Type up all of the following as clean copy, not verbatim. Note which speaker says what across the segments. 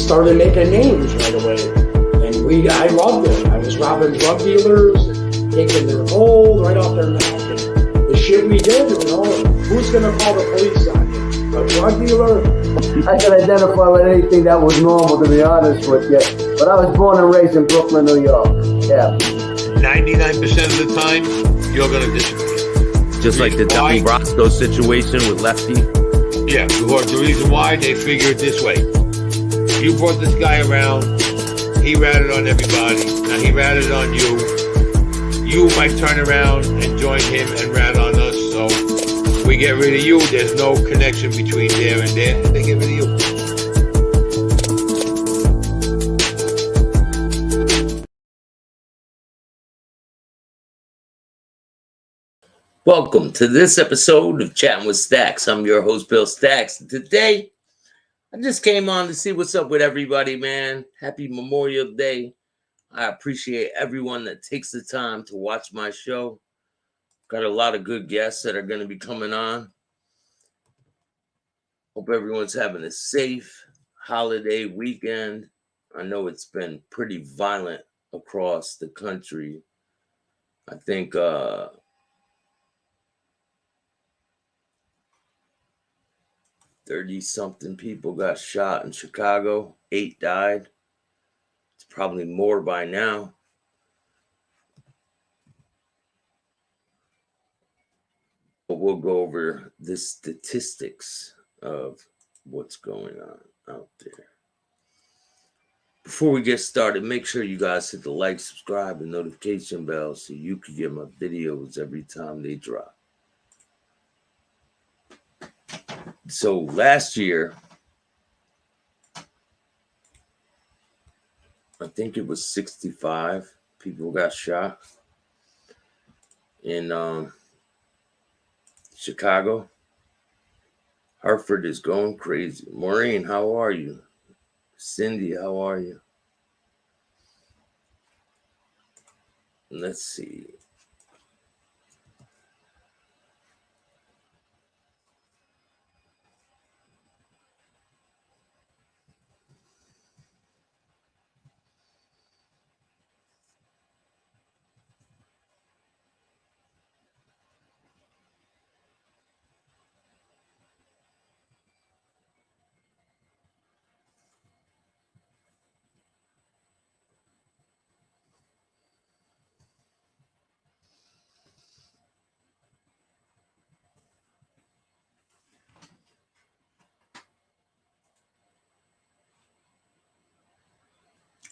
Speaker 1: started making names right away. And I loved it. I was robbing drug dealers, and taking their gold right off their neck. And the shit we did, who's going to call the police on you? A drug dealer?
Speaker 2: I can identify with anything that was normal, to be honest with you. But I was born and raised in Brooklyn, New York. Yeah.
Speaker 3: 99% of the time, you're going to disagree.
Speaker 4: Just like the Donnie Brasco situation with Lefty?
Speaker 3: Yeah, because the reason why, they figure it this way. You brought this guy around, he ratted on everybody, now he ratted on you. You might turn around and join him and rat on us, so we get rid of you, there's no connection between there and there, and they get rid of you.
Speaker 4: Welcome to this episode of Chatting with Staxx. I'm your host, Bill Staxx. Today, I just came on to see what's up with everybody, man. Happy Memorial Day. I appreciate everyone that takes the time to watch my show. Got a lot of good guests that are going to be coming on. Hope everyone's having a safe holiday weekend. I know it's been pretty violent across the country. I think 30-something people got shot in Chicago. 8 died. It's probably more by now. But we'll go over the statistics of what's going on out there. Before we get started, make sure you guys hit the like, subscribe, and notification bell so you can get my videos every time they drop. So last year, I think it was 65 people got shot in Chicago. Hartford is going crazy. Maureen, how are you? Cindy, how are you? Let's see.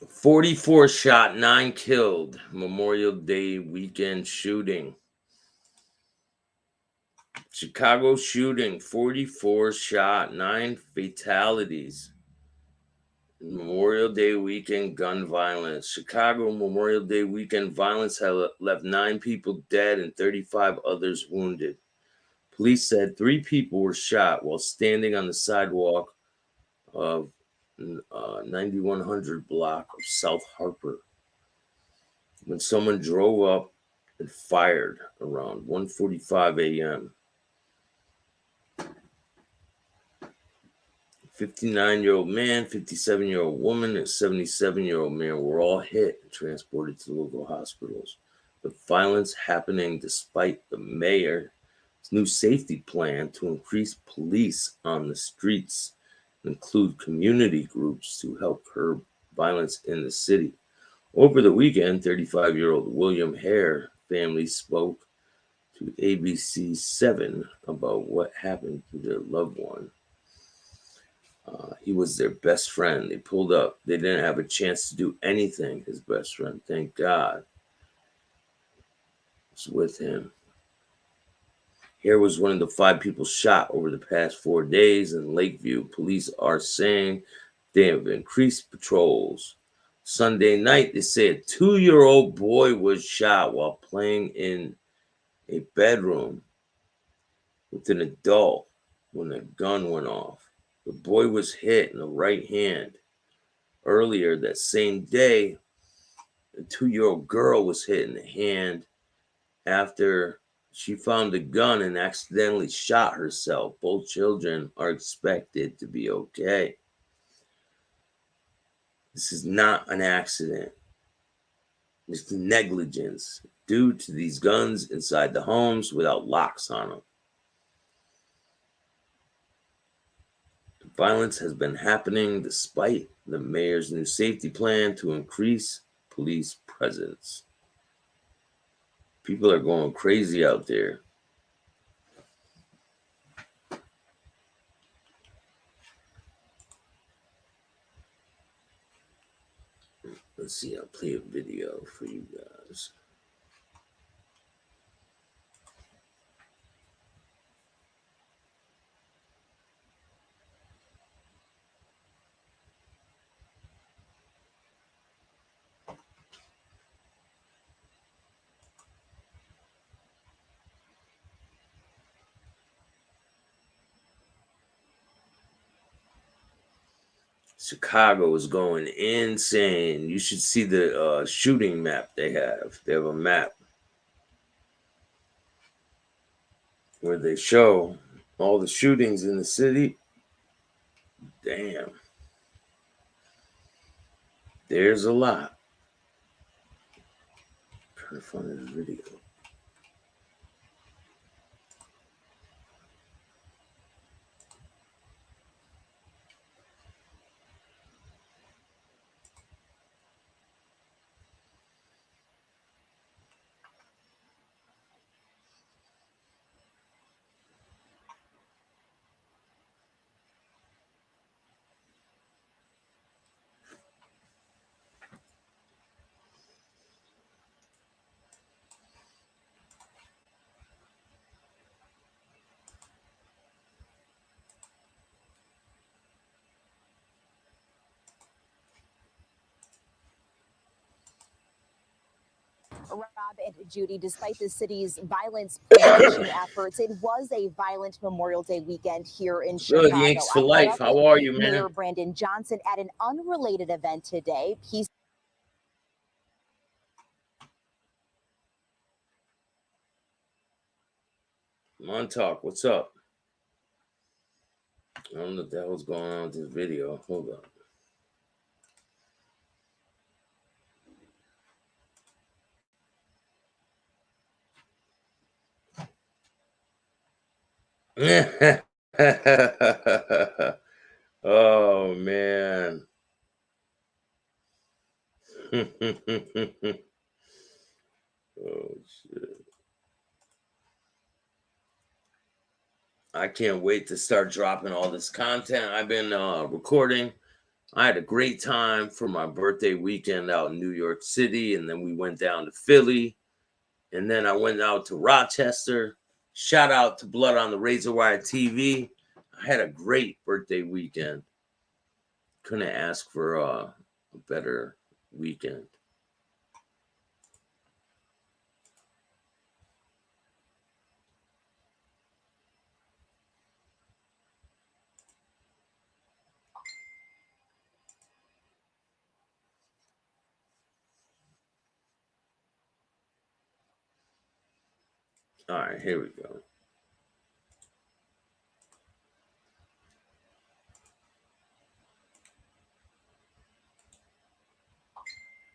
Speaker 4: "44 shot, 9 killed. Memorial Day weekend shooting. Chicago shooting, 44 shot, 9 fatalities. Memorial Day weekend gun violence. Chicago Memorial Day weekend violence had left 9 people dead and 35 others wounded. Police said 3 people were shot while standing on the sidewalk of 9100 block of South Harper when someone drove up and fired around 1:45 a.m. 59-year-old man, 57-year-old woman, and 77-year-old man were all hit and transported to local hospitals. The violence happening despite the mayor's new safety plan to increase police on the streets, include community groups to help curb violence in the city. Over the weekend, 35-year-old William Hare family spoke to ABC 7 about what happened to their loved one. He was their best friend. They pulled up. They didn't have a chance to do anything. His best friend, thank God, was with him. Here was one of the 5 people shot over the past 4 days in Lakeview. Police are saying they have increased patrols. Sunday night, they say a 2-year-old boy was shot while playing in a bedroom with an adult when a gun went off. The boy was hit in the right hand. Earlier that same day, a 2-year-old girl was hit in the hand after she found a gun and accidentally shot herself. Both children are expected to be okay. This is not an accident. It's negligence due to these guns inside the homes without locks on them. The violence has been happening despite the mayor's new safety plan to increase police presence. People are going crazy out there. Let's see, I'll play a video for you guys. Chicago is going insane. You should see the shooting map they have. They have a map where they show all the shootings in the city. Damn. There's a lot. I'm trying to find this video.
Speaker 5: Rob and Judy, despite the city's violence prevention efforts, it was a violent Memorial Day weekend here in Chicago.
Speaker 4: Good, Yanks for life. How are you, man?
Speaker 5: Mayor Brandon Johnson at an unrelated event today.
Speaker 4: Montauk, what's up? I don't know what the hell's going on with this video. Hold on. Oh man. Oh shit. I can't wait to start dropping all this content I've been recording. I had a great time for my birthday weekend out in New York City, and then we went down to Philly, and then I went out to Rochester. Shout out to Blood on the Razor Wire TV. I had a great birthday weekend. Couldn't ask for a better weekend. All right, here we go.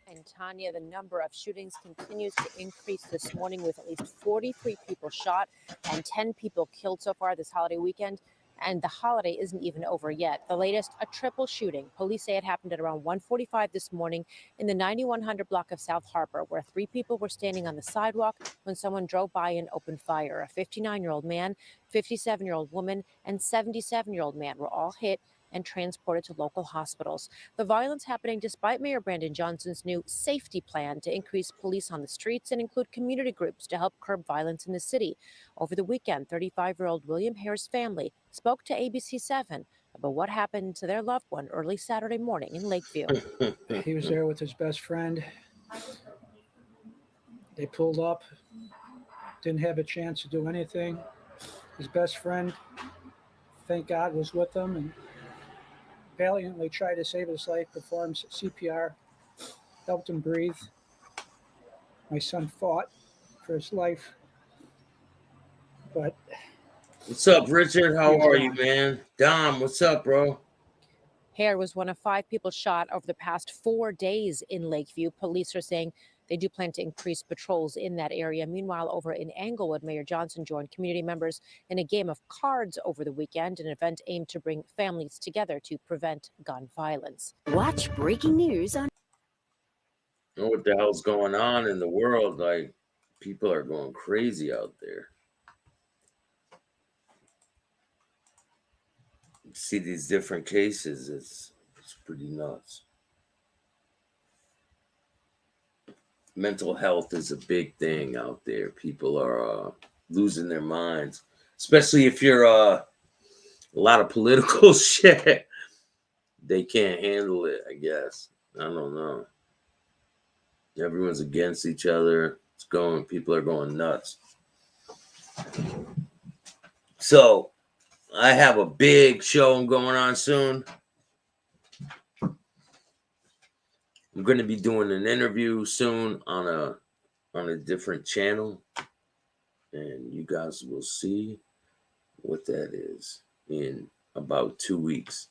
Speaker 5: And Tanya, the number of shootings continues to increase this morning, with at least 43 people shot and 10 people killed so far this holiday weekend. And the holiday isn't even over yet. The latest, a triple shooting. Police say it happened at around 1:45 this morning in the 9100 block of South Harbor, where 3 people were standing on the sidewalk when someone drove by and opened fire. A 59-year-old man, 57-year-old woman, and 77-year-old man were all hit and transported to local hospitals. The violence happening despite Mayor Brandon Johnson's new safety plan to increase police on the streets and include community groups to help curb violence in the city. Over the weekend, 35-year-old William Hare's family spoke to ABC7 about what happened to their loved one early Saturday morning in Lakeview.
Speaker 6: He was there with his best friend. They pulled up, didn't have a chance to do anything. His best friend, thank God, was with him and valiantly tried to save his life, performed CPR, helped him breathe. My son fought for his life, but...
Speaker 4: What's up, Richard? How are you, man? Dom, what's up, bro?
Speaker 5: Hare was one of 5 people shot over the past 4 days in Lakeview. Police are saying they do plan to increase patrols in that area. Meanwhile, over in Englewood, Mayor Johnson joined community members in a game of cards over the weekend, an event aimed to bring families together to prevent gun violence.
Speaker 7: Watch breaking news on.
Speaker 4: You know what the hell's going on in the world? Like, people are going crazy out there. See these different cases, it's pretty nuts. Mental health is a big thing out there. People are losing their minds, especially if you're a lot of political shit. They can't handle it, I guess. I don't know. Everyone's against each other. People are going nuts. So I have a big show going on soon. I'm going to be doing an interview soon on a different channel, and you guys will see what that is in about 2 weeks.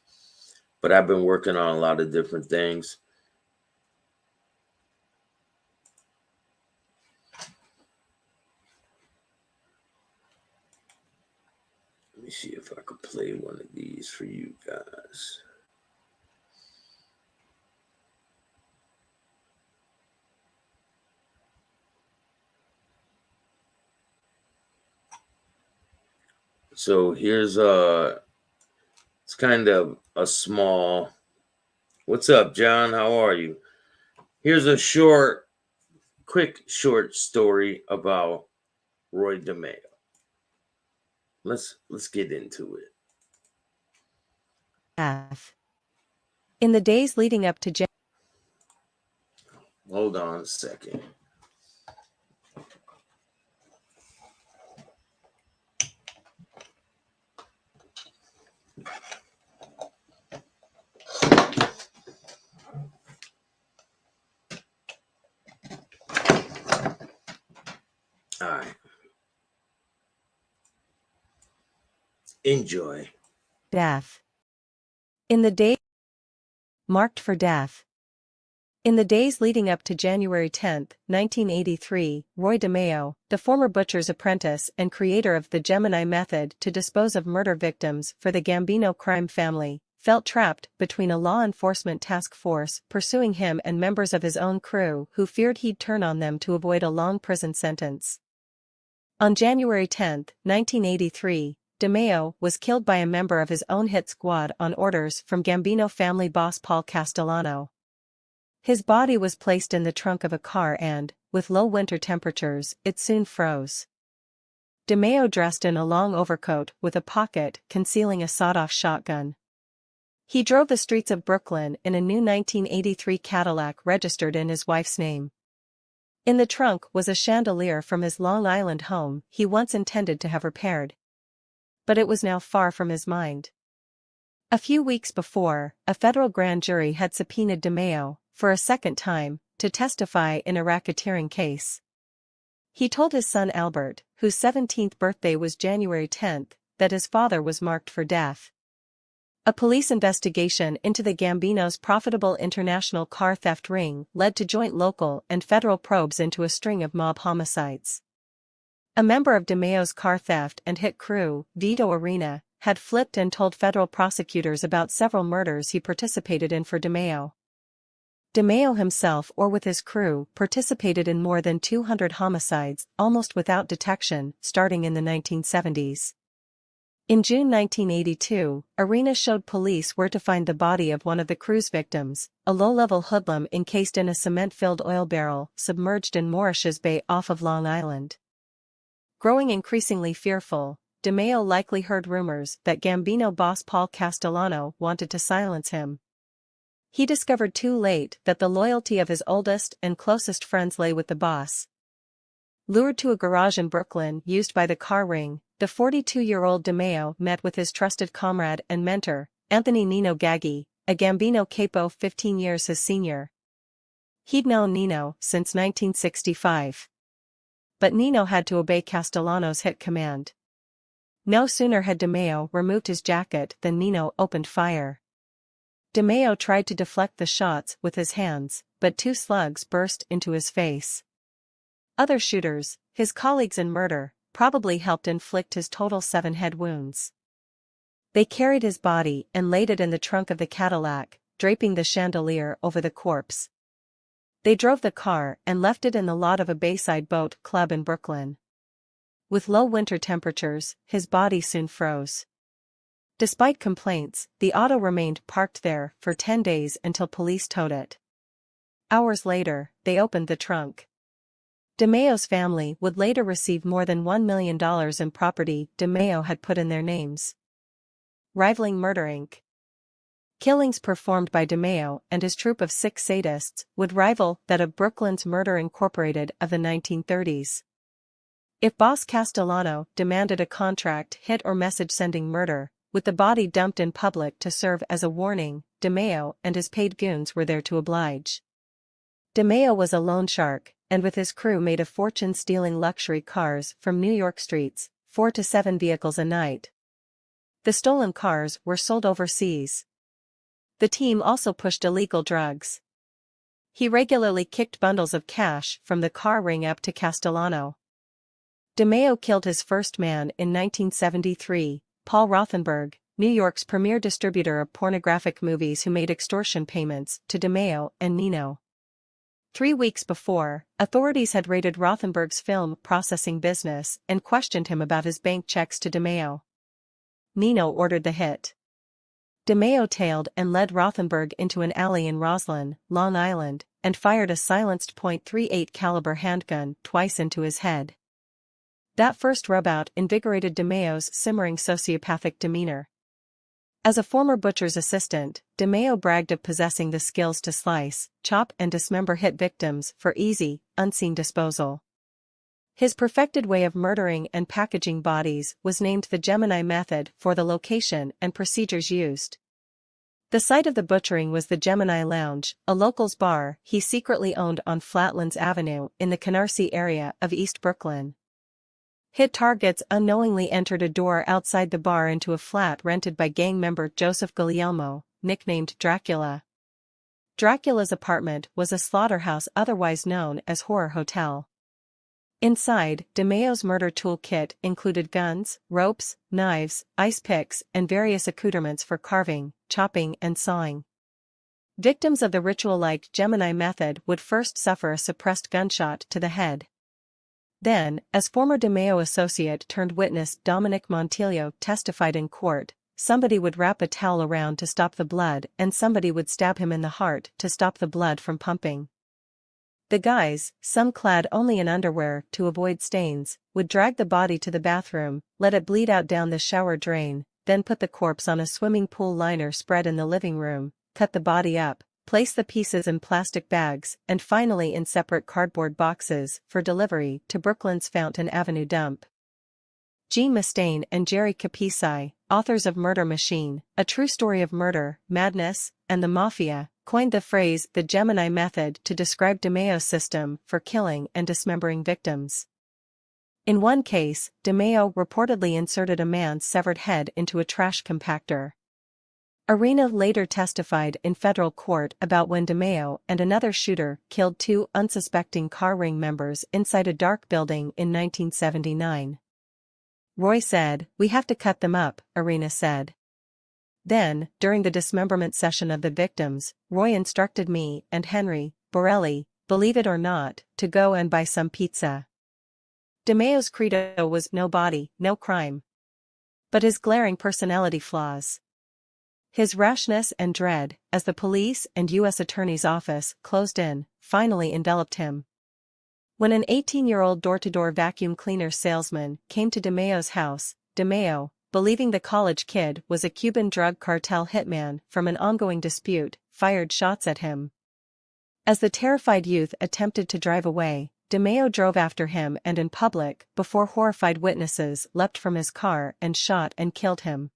Speaker 4: But I've been working on a lot of different things. Let me see if I could play one of these for you guys. So here's it's kind of a small. What's up, John? How are you? Here's a quick short story about Roy DeMeo. Let's get into it.
Speaker 8: In the days leading up to
Speaker 4: Hold on a second. All right. Enjoy.
Speaker 8: death. In the day marked for death. In the days leading up to January 10, 1983, Roy DeMeo, the former butcher's apprentice and creator of the Gemini method to dispose of murder victims for the Gambino crime family, felt trapped between a law enforcement task force pursuing him and members of his own crew who feared he'd turn on them to avoid a long prison sentence. On January 10, 1983, DeMeo was killed by a member of his own hit squad on orders from Gambino family boss Paul Castellano. His body was placed in the trunk of a car and, with low winter temperatures, it soon froze. DeMeo dressed in a long overcoat with a pocket concealing a sawed-off shotgun. He drove the streets of Brooklyn in a new 1983 Cadillac registered in his wife's name. In the trunk was a chandelier from his Long Island home he once intended to have repaired. But it was now far from his mind. A few weeks before, a federal grand jury had subpoenaed DeMeo, for a second time, to testify in a racketeering case. He told his son Albert, whose 17th birthday was January 10, that his father was marked for death. A police investigation into the Gambinos' profitable international car theft ring led to joint local and federal probes into a string of mob homicides. A member of DeMeo's car theft and hit crew, Vito Arena, had flipped and told federal prosecutors about several murders he participated in for DeMeo. DeMeo himself or with his crew participated in more than 200 homicides, almost without detection, starting in the 1970s. In June 1982, Arena showed police where to find the body of one of the crew's victims, a low-level hoodlum encased in a cement-filled oil barrel submerged in Mauritius Bay off of Long Island. Growing increasingly fearful, DeMeo likely heard rumors that Gambino boss Paul Castellano wanted to silence him. He discovered too late that the loyalty of his oldest and closest friends lay with the boss. Lured to a garage in Brooklyn used by the car ring, the 42-year-old DeMeo met with his trusted comrade and mentor, Anthony Nino Gaggi, a Gambino capo 15 years his senior. He'd known Nino since 1965. But Nino had to obey Castellano's hit command. No sooner had DeMeo removed his jacket than Nino opened fire. DeMeo tried to deflect the shots with his hands, but 2 slugs burst into his face. Other shooters, his colleagues in murder, probably helped inflict his total 7 head wounds. They carried his body and laid it in the trunk of the Cadillac, draping the chandelier over the corpse. They drove the car and left it in the lot of a Bayside boat club in Brooklyn. With low winter temperatures, his body soon froze. Despite complaints, the auto remained parked there for 10 days until police towed it. Hours later, they opened the trunk. DeMeo's family would later receive more than $1 million in property DeMeo had put in their names. Rivaling Murder Inc. Killings performed by DeMeo and his troupe of 6 sadists would rival that of Brooklyn's Murder Incorporated of the 1930s. If Boss Castellano demanded a contract hit or message-sending murder, with the body dumped in public to serve as a warning, DeMeo and his paid goons were there to oblige. DeMeo was a loan shark, and with his crew made a fortune stealing luxury cars from New York streets, 4 to 7 vehicles a night. The stolen cars were sold overseas. The team also pushed illegal drugs. He regularly kicked bundles of cash from the car ring up to Castellano. DeMeo killed his first man in 1973, Paul Rothenberg, New York's premier distributor of pornographic movies who made extortion payments to DeMeo and Nino. 3 weeks before, authorities had raided Rothenberg's film processing business and questioned him about his bank checks to DeMeo. Nino ordered the hit. DeMeo tailed and led Rothenberg into an alley in Roslyn, Long Island, and fired a silenced .38 caliber handgun twice into his head. That first rubout invigorated DeMeo's simmering sociopathic demeanor. As a former butcher's assistant, DeMeo bragged of possessing the skills to slice, chop and dismember hit victims for easy, unseen disposal. His perfected way of murdering and packaging bodies was named the Gemini method for the location and procedures used. The site of the butchering was the Gemini Lounge, a locals bar he secretly owned on Flatlands Avenue in the Canarsie area of East Brooklyn. Hit targets unknowingly entered a door outside the bar into a flat rented by gang member Joseph Guglielmo, nicknamed Dracula. Dracula's apartment was a slaughterhouse otherwise known as Horror Hotel. Inside, DeMeo's murder toolkit included guns, ropes, knives, ice picks, and various accoutrements for carving, chopping, and sawing. Victims of the ritual-like Gemini method would first suffer a suppressed gunshot to the head. Then, as former DeMeo associate turned witness Dominic Montillo testified in court, somebody would wrap a towel around to stop the blood and somebody would stab him in the heart to stop the blood from pumping. The guys, some clad only in underwear to avoid stains, would drag the body to the bathroom, let it bleed out down the shower drain, then put the corpse on a swimming pool liner spread in the living room, cut the body up, place the pieces in plastic bags, and finally in separate cardboard boxes for delivery to Brooklyn's Fountain Avenue dump. Gene Mustaine and Jerry Capeci, authors of Murder Machine, A True Story of Murder, Madness, and the Mafia, coined the phrase the Gemini method to describe DeMeo's system for killing and dismembering victims. In one case, DeMeo reportedly inserted a man's severed head into a trash compactor. Arena later testified in federal court about when DeMeo and another shooter killed 2 unsuspecting car ring members inside a dark building in 1979. Roy said, "We have to cut them up," Arena said. Then, during the dismemberment session of the victims, Roy instructed me and Henry, Borelli, believe it or not, to go and buy some pizza. DeMeo's credo was no body, no crime. But his glaring personality flaws. His rashness and dread, as the police and U.S. Attorney's office closed in, finally enveloped him. When an 18-year-old door-to-door vacuum cleaner salesman came to DeMeo's house, DeMeo, believing the college kid was a Cuban drug cartel hitman from an ongoing dispute, fired shots at him. As the terrified youth attempted to drive away, DeMeo drove after him and in public, before horrified witnesses leapt from his car and shot and killed him.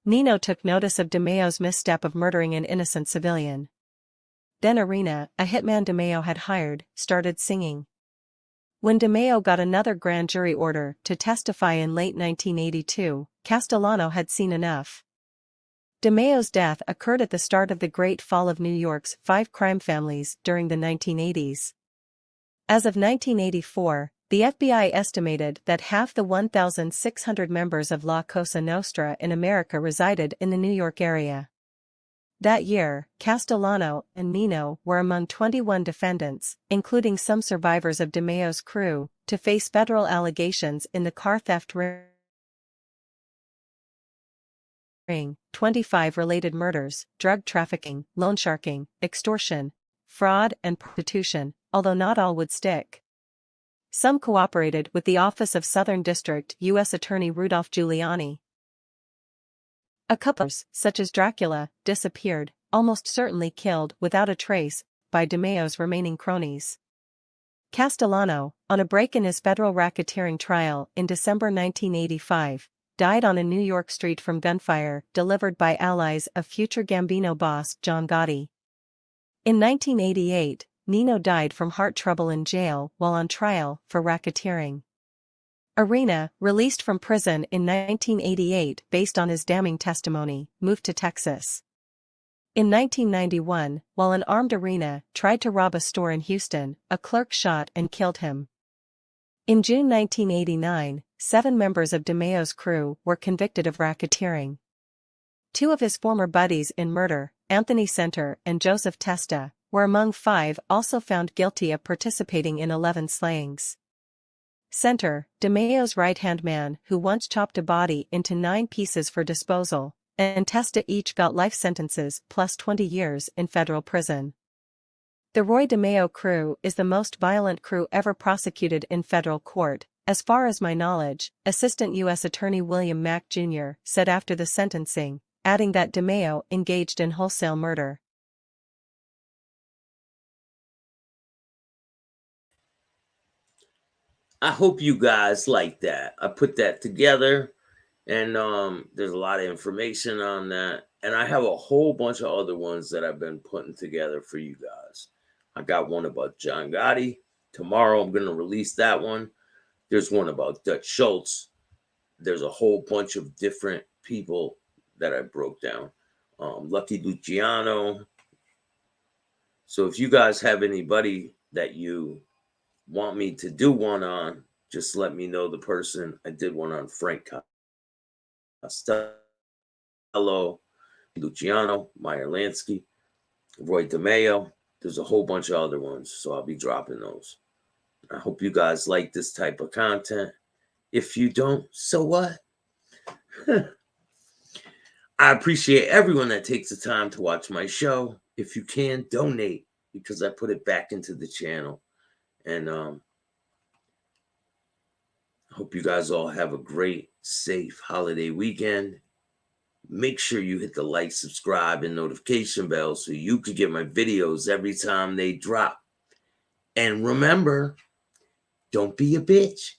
Speaker 8: Nino took notice of DeMeo's misstep of murdering an innocent civilian. Then Arena, a hitman DeMeo had hired, started singing. When DeMeo got another grand jury order to testify in late 1982, Castellano had seen enough. DeMayo's death occurred at the start of the Great Fall of New York's 5 crime families during the 1980s. As of 1984, the FBI estimated that half the 1,600 members of La Cosa Nostra in America resided in the New York area. That year, Castellano and Nino were among 21 defendants, including some survivors of DeMayo's crew, to face federal allegations in the car theft ring, 25 related murders, drug trafficking, loan sharking, extortion, fraud, and prostitution, although not all would stick. Some cooperated with the Office of Southern District U.S. Attorney Rudolph Giuliani. A couple, such as Dracula, disappeared, almost certainly killed without a trace, by DeMayo's remaining cronies. Castellano, on a break in his federal racketeering trial in December 1985, died on a New York street from gunfire delivered by allies of future Gambino boss John Gotti. In 1988, Nino died from heart trouble in jail while on trial for racketeering. Arena, released from prison in 1988 based on his damning testimony, moved to Texas. In 1991, while an armed Arena tried to rob a store in Houston, a clerk shot and killed him. In June 1989, 7 members of DeMayo's crew were convicted of racketeering. 2 of his former buddies in murder, Anthony Center and Joseph Testa, were among 5 also found guilty of participating in 11 slayings. Center, DeMayo's right-hand man who once chopped a body into 9 pieces for disposal, and Testa each got life sentences plus 20 years in federal prison. The Roy DeMayo crew is the most violent crew ever prosecuted in federal court, as far as my knowledge, Assistant U.S. Attorney William Mack Jr. said after the sentencing, adding that DeMayo engaged in wholesale murder.
Speaker 4: I hope you guys like that. I put that together, and there's a lot of information on that. And I have a whole bunch of other ones that I've been putting together for you guys. I got one about John Gotti. Tomorrow I'm going to release that one. There's one about Dutch Schultz. There's a whole bunch of different people that I broke down. Lucky Luciano. So if you guys have anybody that you want me to do one on, just let me know the person. I did one on Frank Costello, Luciano, Meyer Lansky, Roy DeMayo. There's a whole bunch of other ones, so I'll be dropping those. I hope you guys like this type of content. If you don't, so what? I appreciate everyone that takes the time to watch my show. If you can, donate, because I put it back into the channel. And I hope you guys all have a great, safe holiday weekend. Make sure you hit the like, subscribe, and notification bell so you can get my videos every time they drop. And remember, don't be a bitch.